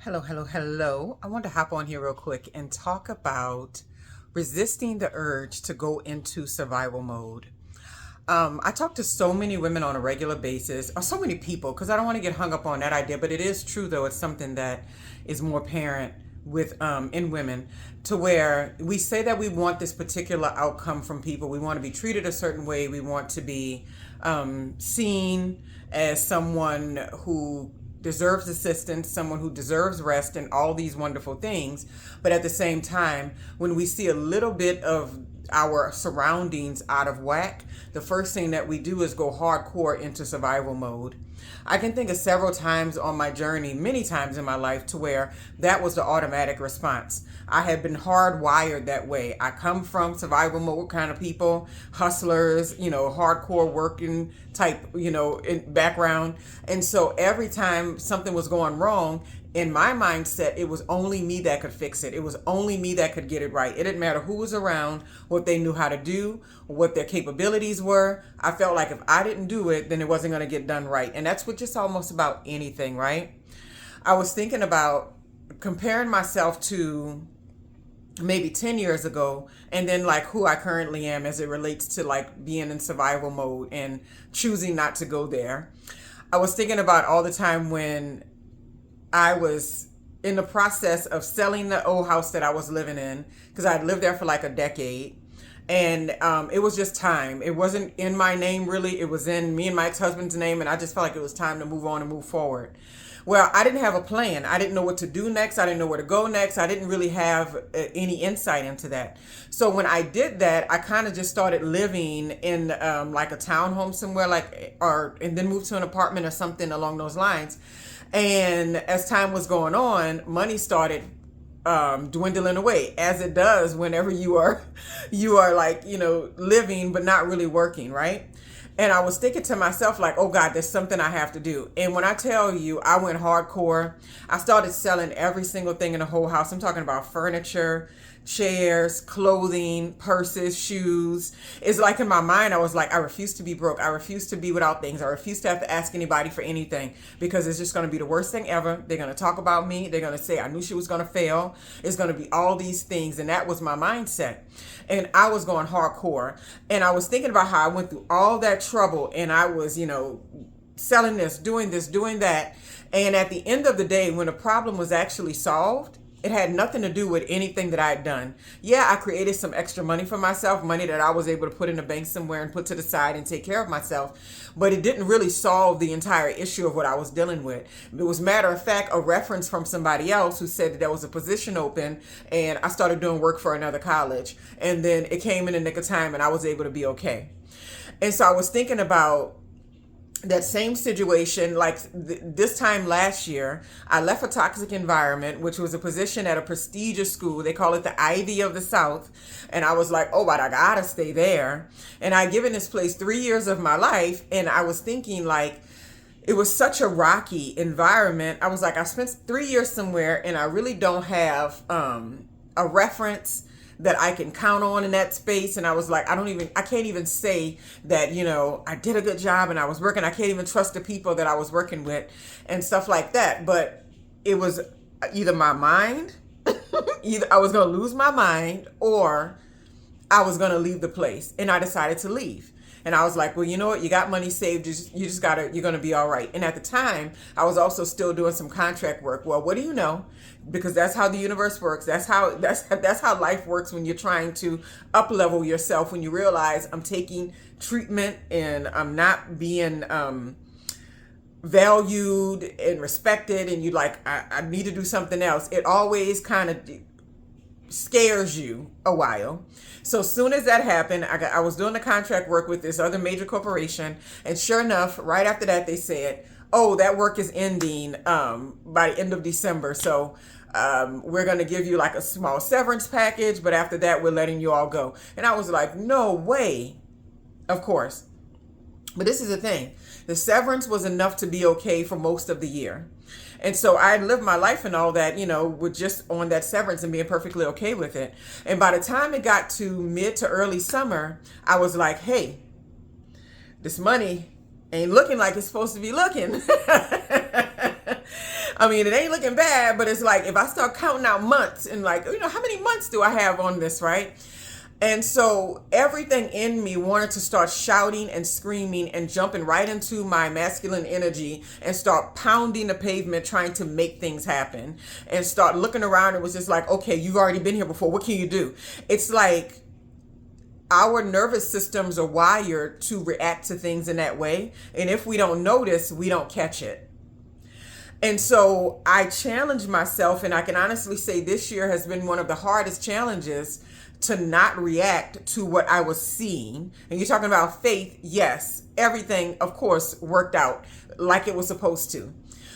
Hello, hello, hello. I want to hop on here real quick and talk about resisting the urge to go into survival mode. I talk to so many women on a regular basis, or so many people, because I don't want to get hung up on that idea, but it is true, though. It's something that is more apparent with in women, to where we say that we want this particular outcome from people. We want to be treated a certain way. We want to be seen as someone who deserves assistance, someone who deserves rest, and all these wonderful things. But at the same time, when we see a little bit of our surroundings out of whack, the first thing that we do is go hardcore into survival mode. I can think of several times on my journey, many times in my life, to where that was the automatic response. I had been hardwired that way. I come from survival mode kind of people, hustlers, hardcore working type, in background. And so every time something was going wrong, in my mindset, it was only me that could fix it. It was only me that could get it right. It didn't matter who was around, what they knew how to do, what their capabilities were. I felt like if I didn't do it, then it wasn't going to get done right. And that's what just almost about anything, right? I was thinking about comparing myself to maybe 10 years ago, and then like who I currently am as it relates to like being in survival mode and choosing not to go there. I was thinking about all the time when I was in the process of selling the old house that I was living in, because I'd lived there for like a decade. And it was just time. It wasn't in my name, really. It was in me and my ex-husband's name. And I just felt like it was time to move on and move forward. Well, I didn't have a plan. I didn't know what to do next. I didn't know where to go next. I didn't really have any insight into that. So when I did that, I kind of just started living in like a townhome somewhere, and then moved to an apartment or something along those lines. And as time was going on, money started dwindling away, as it does whenever you are like, living but not really working, right? And I was thinking to myself, like, oh God, there's something I have to do. And when I tell you, I went hardcore. I started selling every single thing in the whole house. I'm talking about furniture, chairs, clothing, purses, shoes. It's like in my mind, I was like, I refuse to be broke. I refuse to be without things. I refuse to have to ask anybody for anything, because it's just going to be the worst thing ever. They're going to talk about me. They're going to say, I knew she was going to fail. It's going to be all these things. And that was my mindset. And I was going hardcore. And I was thinking about how I went through all that trouble, and I was, selling this, doing that. And at the end of the day, when the problem was actually solved, it had nothing to do with anything that I had done. Yeah, I created some extra money for myself, money that I was able to put in the bank somewhere and put to the side and take care of myself. But it didn't really solve the entire issue of what I was dealing with. It was, matter of fact, a reference from somebody else who said that there was a position open, and I started doing work for another college. And then it came in the nick of time, and I was able to be okay. And so I was thinking about that same situation, like this time last year. I left a toxic environment, which was a position at a prestigious school. They call it the Ivy of the South. And I was like, oh, but I gotta stay there. And I'd given this place 3 years of my life. And I was thinking, like, it was such a rocky environment. I was like, I spent 3 years somewhere, and I really don't have a reference that I can count on in that space. And I was like, I can't even say that, I did a good job and I was working. I can't even trust the people that I was working with and stuff like that. But it was either my mind, either I was going to lose my mind, or I was going to leave the place. And I decided to leave. And I was like, well, you know what? You got money saved. You're going to be all right. And at the time, I was also still doing some contract work. Well, what do you know? Because that's how the universe works. That's how life works when you're trying to up level yourself. When you realize I'm taking treatment and I'm not being valued and respected, and you like, I need to do something else. It always kind of scares you a while. So soon as that happened, I was doing the contract work with this other major corporation, and sure enough, right after that, they said, oh, that work is ending by the end of December. So we're going to give you like a small severance package, but after that, we're letting you all go. And I was like, no way. Of course. But this is the thing. The severance was enough to be okay for most of the year. And so I lived my life and all that, with just on that severance and being perfectly okay with it. And by the time it got to mid to early summer, I was like, hey, this money ain't looking like it's supposed to be looking. I mean, it ain't looking bad, but it's like if I start counting out months and like, how many months do I have on this, right? And so everything in me wanted to start shouting and screaming and jumping right into my masculine energy and start pounding the pavement, trying to make things happen, and start looking around. It was just like, okay, you've already been here before. What can you do? It's like our nervous systems are wired to react to things in that way. And if we don't notice, we don't catch it. And so I challenged myself, and I can honestly say this year has been one of the hardest challenges to not react to what I was seeing. And you're talking about faith. Yes, everything, of course, worked out like it was supposed to.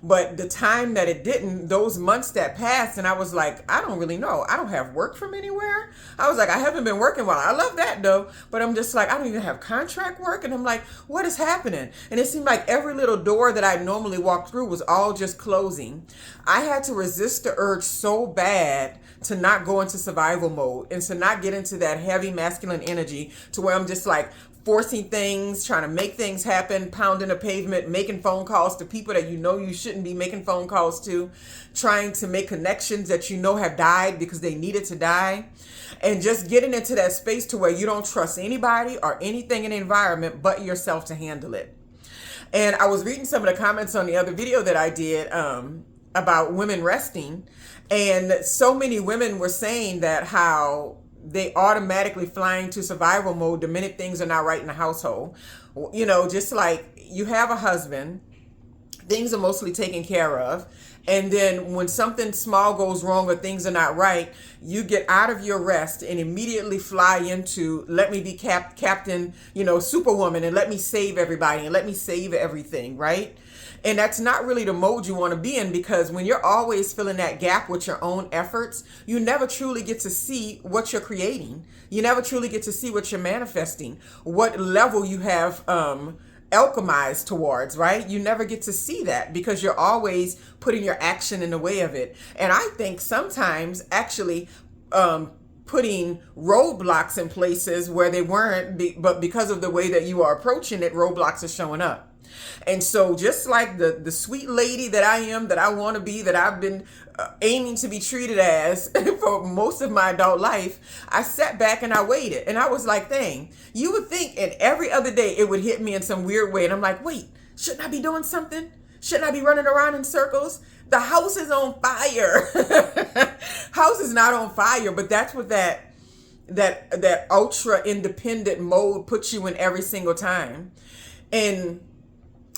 But the time that it didn't, those months that passed, and I was like, I don't really know. I don't have work from anywhere. I was like, I haven't been working well. I love that though. But I'm just like, I don't even have contract work. And I'm like, what is happening? And it seemed like every little door that I normally walk through was all just closing. I had to resist the urge so bad to not go into survival mode and to not get into that heavy masculine energy to where I'm just like, forcing things, trying to make things happen, pounding the pavement, making phone calls to people that you shouldn't be making phone calls to, trying to make connections that have died because they needed to die, and just getting into that space to where you don't trust anybody or anything in the environment but yourself to handle it. And I was reading some of the comments on the other video that I did about women resting, and so many women were saying that how they automatically fly into survival mode the minute things are not right in the household. Just like you have a husband, things are mostly taken care of. And then when something small goes wrong or things are not right, you get out of your rest and immediately fly into, let me be Captain, Superwoman, and let me save everybody and let me save everything, right? And that's not really the mode you want to be in, because when you're always filling that gap with your own efforts, you never truly get to see what you're creating. You never truly get to see what you're manifesting, what level you have alchemized towards, right? You never get to see that because you're always putting your action in the way of it. And I think sometimes actually putting roadblocks in places where they weren't, but because of the way that you are approaching it, roadblocks are showing up. And so just like the sweet lady that I am, that I want to be, that I've been aiming to be treated as for most of my adult life, I sat back and I waited. And I was like, dang, you would think in every other day it would hit me in some weird way. And I'm like, wait, shouldn't I be doing something? Shouldn't I be running around in circles? The house is on fire. House is not on fire, but that's what that ultra independent mode puts you in every single time. And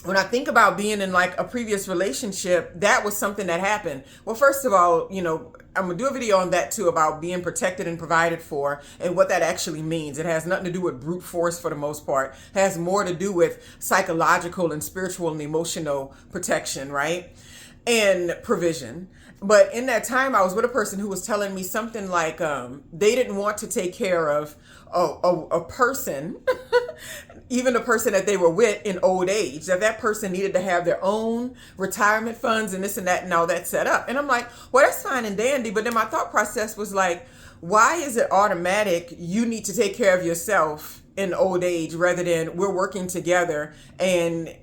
when I think about being in like a previous relationship, that was something that happened. Well, first of all, I'm going to do a video on that too, about being protected and provided for and what that actually means. It has nothing to do with brute force for the most part. It has more to do with psychological and spiritual and emotional protection, right? And provision. But in that time, I was with a person who was telling me something like they didn't want to take care of a person, even the person that they were with in old age, that person needed to have their own retirement funds and this and that and all that set up. And I'm like, well, that's fine and dandy. But then my thought process was like, why is it automatic you need to take care of yourself in old age rather than we're working together and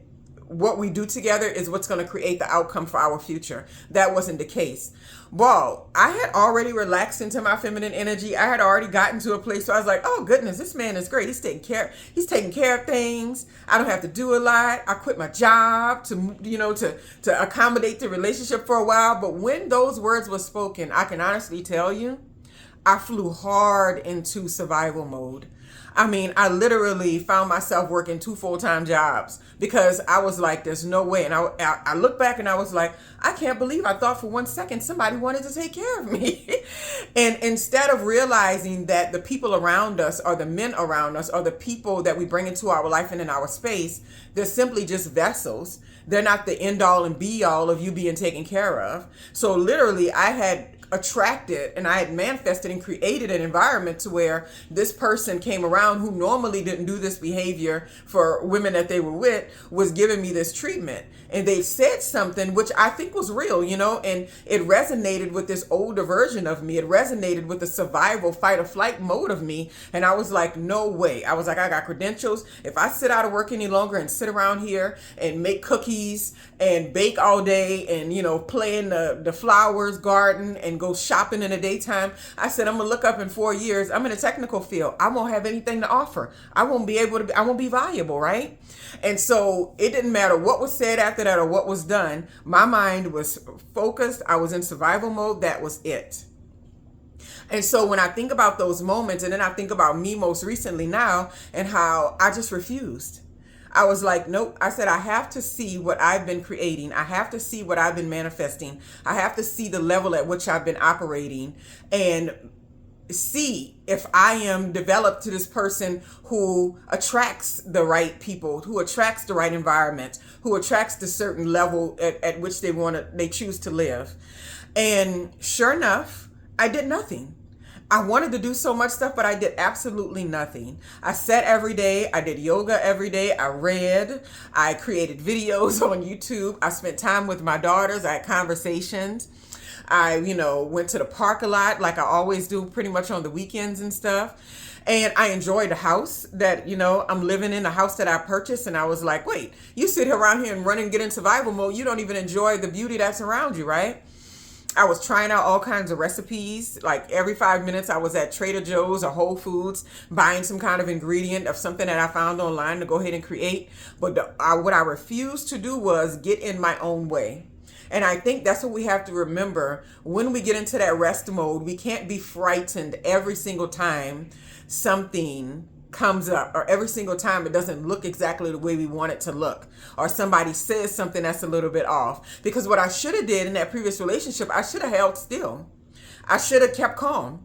what we do together is what's going to create the outcome for our future? That wasn't the case. Well, I had already relaxed into my feminine energy. I had already gotten to a place where I was like, oh goodness, this man is great. He's taking care of things. I don't have to do a lot. I quit my job to accommodate the relationship for a while. But when those words were spoken, I can honestly tell you, I flew hard into survival mode. I mean, I literally found myself working 2 full-time jobs because I was like, there's no way. And I look back and I was like, I can't believe I thought for 1 second somebody wanted to take care of me. And instead of realizing that the people around us or the men around us or the people that we bring into our life and in our space, they're simply just vessels. They're not the end all and be all of you being taken care of. So literally I had attracted and I had manifested and created an environment to where this person came around who normally didn't do this behavior for women that they were with, was giving me this treatment. And they said something which I think was real, and it resonated with this older version of me. It resonated with the survival, fight or flight mode of me. And I was like, no way. I was like, I got credentials. If I sit out of work any longer and sit around here and make cookies and bake all day and, play in the flowers garden and go shopping in the daytime, I said, I'm going to look up in 4 years. I'm in a technical field. I won't have anything to offer. I won't be valuable, right? And so it didn't matter what was said after that or what was done. My mind was focused. I was in survival mode. That was it. And so when I think about those moments, and then I think about me most recently now and how I just refused. I was like, nope. I said, I have to see what I've been creating. I have to see what I've been manifesting. I have to see the level at which I've been operating and see if I am developed to this person who attracts the right people, who attracts the right environment, who attracts the certain level at which they choose to live. And sure enough, I did nothing. I wanted to do so much stuff, but I did absolutely nothing. I sat every day. I did yoga every day. I read. I created videos on YouTube. I spent time with my daughters. I had conversations. I, went to the park a lot, like I always do pretty much on the weekends and stuff. And I enjoyed the house that, I'm living in, a house that I purchased. And I was like, wait, you sit around here and run and get in survival mode. You don't even enjoy the beauty that's around you, right? I was trying out all kinds of recipes. Like every 5 minutes I was at Trader Joe's or Whole Foods buying some kind of ingredient of something that I found online to go ahead and create. But what I refused to do was get in my own way. And I think that's what we have to remember when we get into that rest mode. We can't be frightened every single time something comes up, or every single time it doesn't look exactly the way we want it to look, or somebody says something that's a little bit off. Because what I should have did in that previous relationship, I should have held still. I should have kept calm.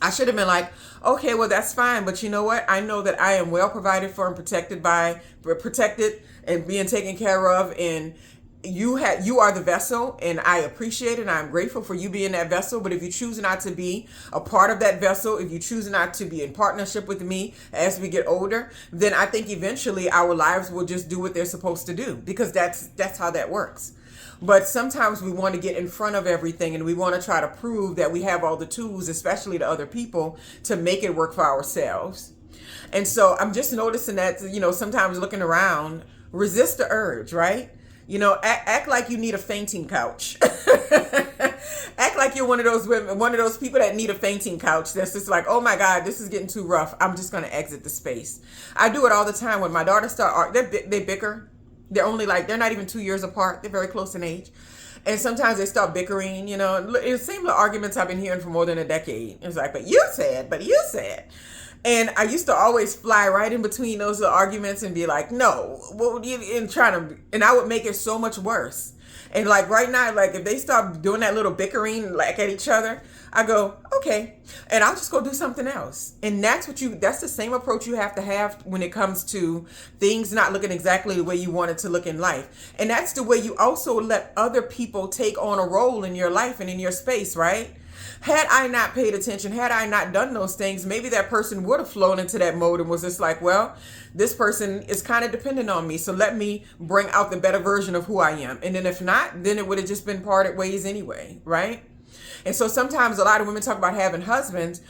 I should have been like, okay, well, that's fine. But you know what? I know that I am well provided for and protected and being taken care of. And you are the vessel, and I appreciate it, and I'm grateful for you being that vessel. But if you choose not to be a part of that vessel, if you choose not to be in partnership with me as we get older, then I think eventually our lives will just do what they're supposed to do, because that's how that works. But sometimes we want to get in front of everything, and we want to try to prove that we have all the tools, especially to other people, to make it work for ourselves. And so I'm just noticing that, sometimes looking around, resist the urge, right? Act like you need a fainting couch. Act like you're one of those women, one of those people that need a fainting couch. That's just like, oh my God, this is getting too rough. I'm just going to exit the space. I do it all the time. When my daughters start, they bicker. They're not even 2 years apart. They're very close in age. And sometimes they start bickering, It's the same little arguments I've been hearing for more than a decade. It's like, but you said. And I used to always fly right in between those little arguments and be like, no, and I would make it so much worse. And like right now, like if they start doing that little bickering like at each other, I go, okay, and I'll just go do something else. And that's the same approach you have to have when it comes to things not looking exactly the way you want it to look in life. And that's the way you also let other people take on a role in your life and in your space, right? Had I not paid attention, had I not done those things, maybe that person would have flown into that mode and was just like, well, this person is kind of dependent on me, so let me bring out the better version of who I am. And then if not, then it would have just been parted ways anyway, right? And so sometimes a lot of women talk about having husbands.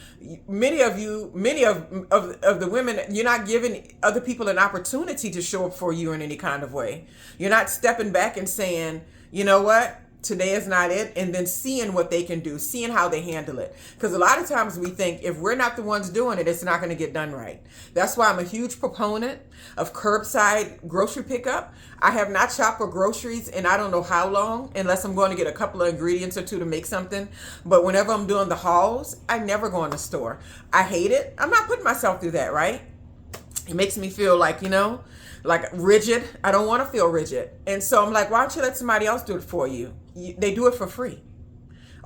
Many of the women, you're not giving other people an opportunity to show up for you in any kind of way. You're not stepping back and saying, you know what? Today is not it, and then seeing what they can do, seeing how they handle it. Because a lot of times we think if we're not the ones doing it, it's not going to get done right. That's why I'm a huge proponent of curbside grocery pickup. I have not shopped for groceries in I don't know how long, unless I'm going to get a couple of ingredients or two to make something. But whenever I'm doing the hauls, I never go in the store. I hate it. I'm not putting myself through that, right? It makes me feel like, like rigid. I don't want to feel rigid. And so I'm like, why don't you let somebody else do it for you? They do it for free.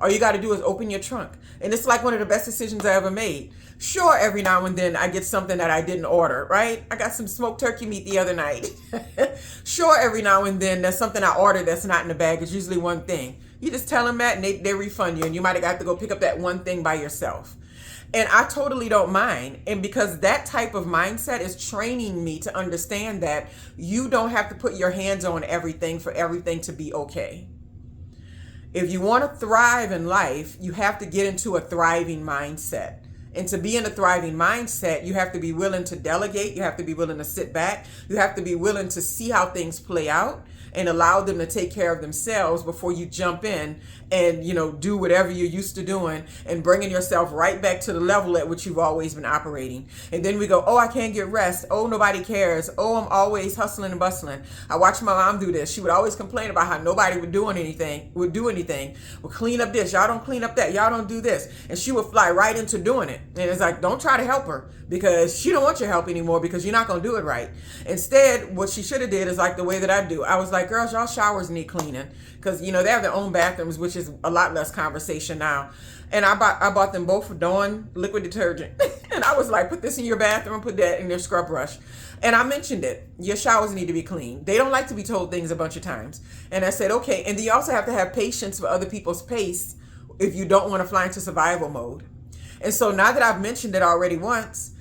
All you got to do is open your trunk. And it's like one of the best decisions I ever made. Sure, every now and then I get something that I didn't order, right? I got some smoked turkey meat the other night. Sure, every now and then there's something I ordered that's not in the bag. It's usually one thing. You just tell them that and they refund you, and you might have got to go pick up that one thing by yourself. And I totally don't mind. And because that type of mindset is training me to understand that you don't have to put your hands on everything for everything to be okay. If you want to thrive in life, you have to get into a thriving mindset. And to be in a thriving mindset, you have to be willing to delegate. You have to be willing to sit back. You have to be willing to see how things play out and allow them to take care of themselves before you jump in and, do whatever you're used to doing and bringing yourself right back to the level at which you've always been operating. And then we go, oh, I can't get rest. Oh, nobody cares. Oh, I'm always hustling and bustling. I watched my mom do this. She would always complain about how nobody would do anything, would clean up this. Y'all don't clean up that. Y'all don't do this. And she would fly right into doing it. And it's like, don't try to help her because she don't want your help anymore because you're not going to do it right. Instead, what she should have did is like the way that I do. I was like, girls, y'all showers need cleaning because, they have their own bathrooms, which is a lot less conversation now. And I bought them both for Dawn liquid detergent. And I was like, put this in your bathroom, put that in their scrub brush. And I mentioned it. Your showers need to be clean. They don't like to be told things a bunch of times. And I said, okay. And then you also have to have patience for other people's pace if you don't want to fly into survival mode. And so now that I've mentioned it already once,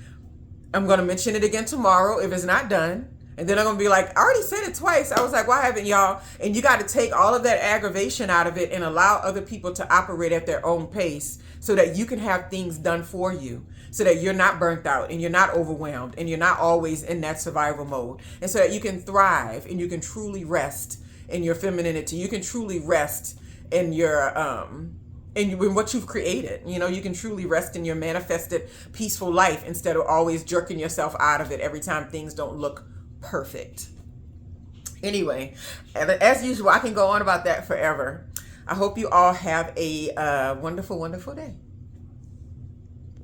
I'm going to mention it again tomorrow if it's not done. And then I'm going to be like, I already said it twice. I was like, why haven't y'all? And you got to take all of that aggravation out of it and allow other people to operate at their own pace so that you can have things done for you, so that you're not burnt out and you're not overwhelmed and you're not always in that survival mode. And so that you can thrive and you can truly rest in your femininity. You can truly rest in your, in what you've created. You can truly rest in your manifested peaceful life instead of always jerking yourself out of it every time things don't look perfect. Anyway, as usual, I can go on about that forever. I hope you all have a wonderful, wonderful day.